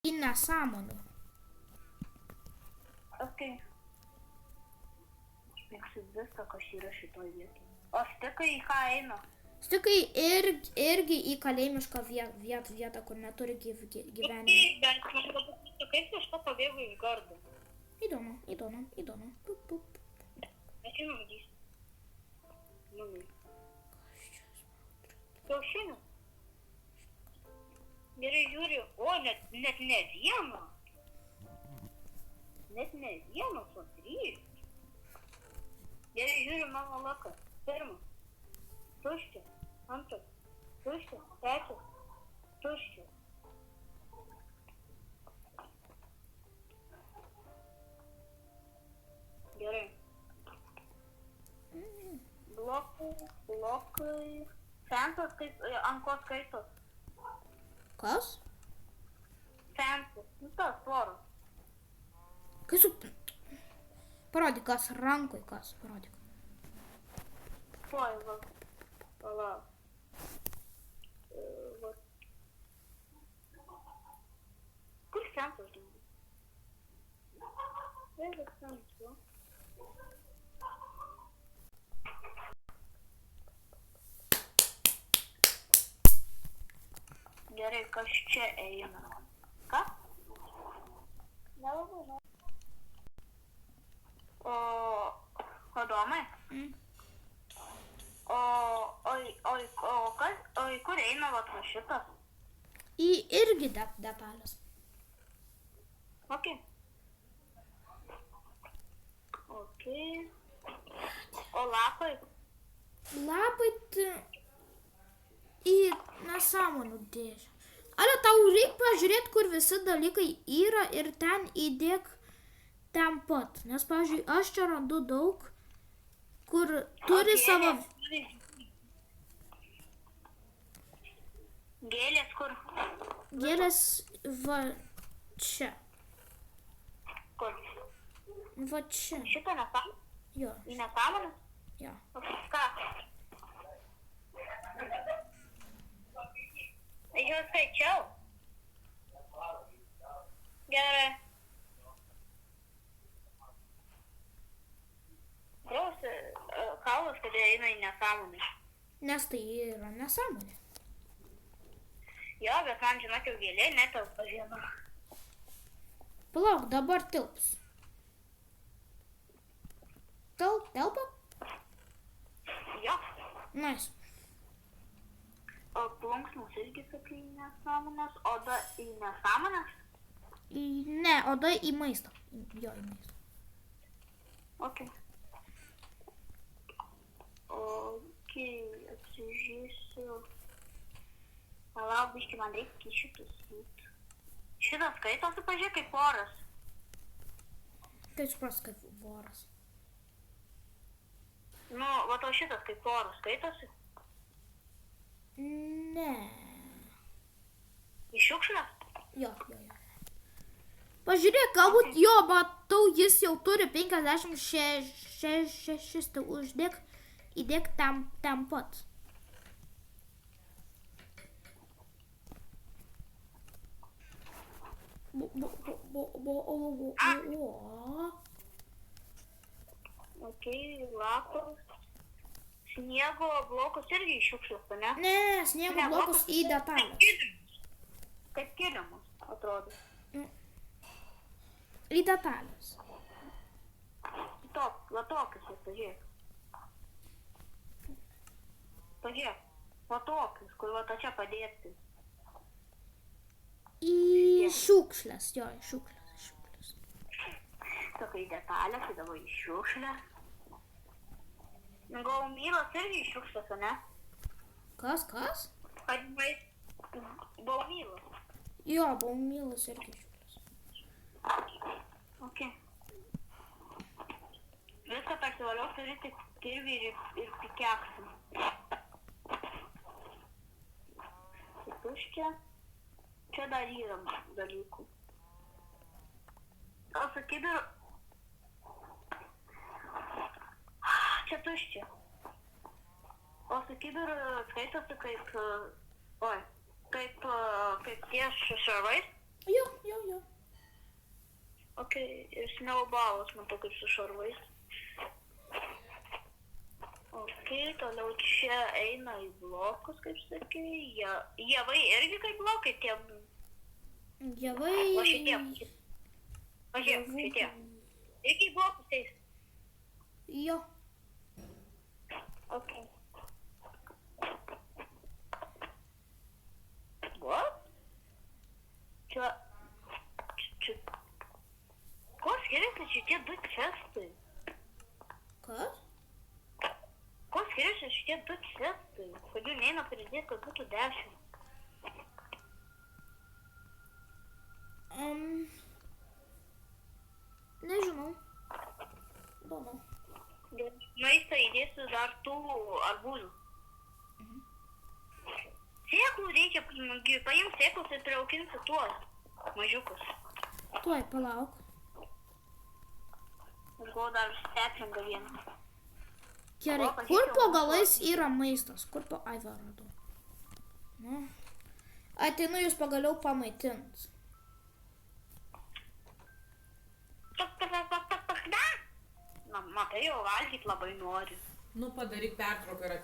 į nesąmonę. Okay. Aš mėgsiu viską, kas yra šitoj vietoj. O stikai į ką eina? Stikai irgi į kalėjišką vietą, kur neturi gyvenimo. Bet man galbūt, kaip aš to pabėgu iš gardo? Įdomu. Pup, pup. Aš žinau, jis. Manai. Kiaušinių. Gerai žiūriu. O, net ne vieno. Net ne vieno, o 3. Gerai žiūriu mano laką. Pirmas. Tuščia. Antras. Tuščia. Trečias. Tuščia. Gerai. Blokai. Fensas kaip ant ko skaitos. Kas? Fensas. Nu tas tvoros. Kai Parodyk, kas rankoj, kas. Parodyk. Tuoj, va. Kur fensas žinai? Vėlgi fensas. Gerai, kas čia eina? Ką? Nelabai. O Adomai? O į kur eina va šitas? Į irgi detalės. Ok. O lapai? Lapai į nesąmonų dėžę. Ale tau reikia pažiūrėti, kur visi dalykai yra ir ten įdėk ten pat. Nes, pavyzdžiui, aš čia randu daug, kur turi savo... Gėlės kur? Gėlės va čia. Kur? Va čia. Šitą nesąmonę? Jo. Į nesąmonę? Jo. Ką? Aš jau skaičiau. Gerai. Kaulas, kad eina į nesąmonę. Nes tai yra nesąmonė. Jo, bet man žinok jau gėlė netelpa viena. Palauk, dabar tilps. Telpa? Jo. Nice. O plunksnos irgi sakai į nesąmonės, oda į nesąmonės? Ne, oda į maistą. Jo, į maistą. Ok. Ok, atsižiūrėsiu. Palauk, biški, man reikia šitus sūt. Šitas skaitosi, pažiūrėk, kaip oras. Kaip supras, kaip voras. Nu, va to šitas kaip oras skaitosi. Ne. Iš šiukšlės? Jo. Pažiūrėk, galbūt jo, matau, jis jau turi 56, tai įdėk tam pat. Ok, lapas. Sniego blokus irgi iš šiukšlės, ne? Ne, sniego blokus į detalės. Kaip kilimas, atrodo. Į detalės. Va tokius, pažiūrėk. Pažiūrėk, va tokius, kur va čia padėti. Į šiukšlės, jo, į šiukšlės. Sakai detalės, tai dabar į šiukšlės. Baumylas irgi iš šiukšlės, ne? Kas? Baumylas. Jo, baumylas irgi iš šiukšlės. Ok. Viską persivaliau, turi tik kirvį ir pikeksą. Tuščia. Čia dar yra dalykų. O sakydar... Čia tuščia. O sakydar skaitosi kaip... kaip tie šarvais? Jo. blokai ir snowballas, matau kaip su šarvais. Ok, toliau čia eina į blokus, kaip sakei. Javai irgi kaip blokai, tie... Javai... O šitie. Pažiūrėk, šitie. Irgi į blokus eis. Jo. Ok. What? Čia... Kuo skiriasi šitie du cestai? Kas? Kuo skiriasi šitie du cestai? Kodėl neina pridėti, kad būtų 10? Nežinau. Dono. Maistą įdėsiu dar tų arbūzų. Sėklų reikia, paimti sėklus ir priaukinti tuos mažiukus. Tuoj, palauk. Aš gavau dar stetlingą vieną. Gerai, kur po galais yra maistas? Kur po... Ai, va, radau. Nu. Ateinu jūs pagaliau pamaitint. Na, matai, jau valgyt labai nori. Nu, padaryk pertrauką ir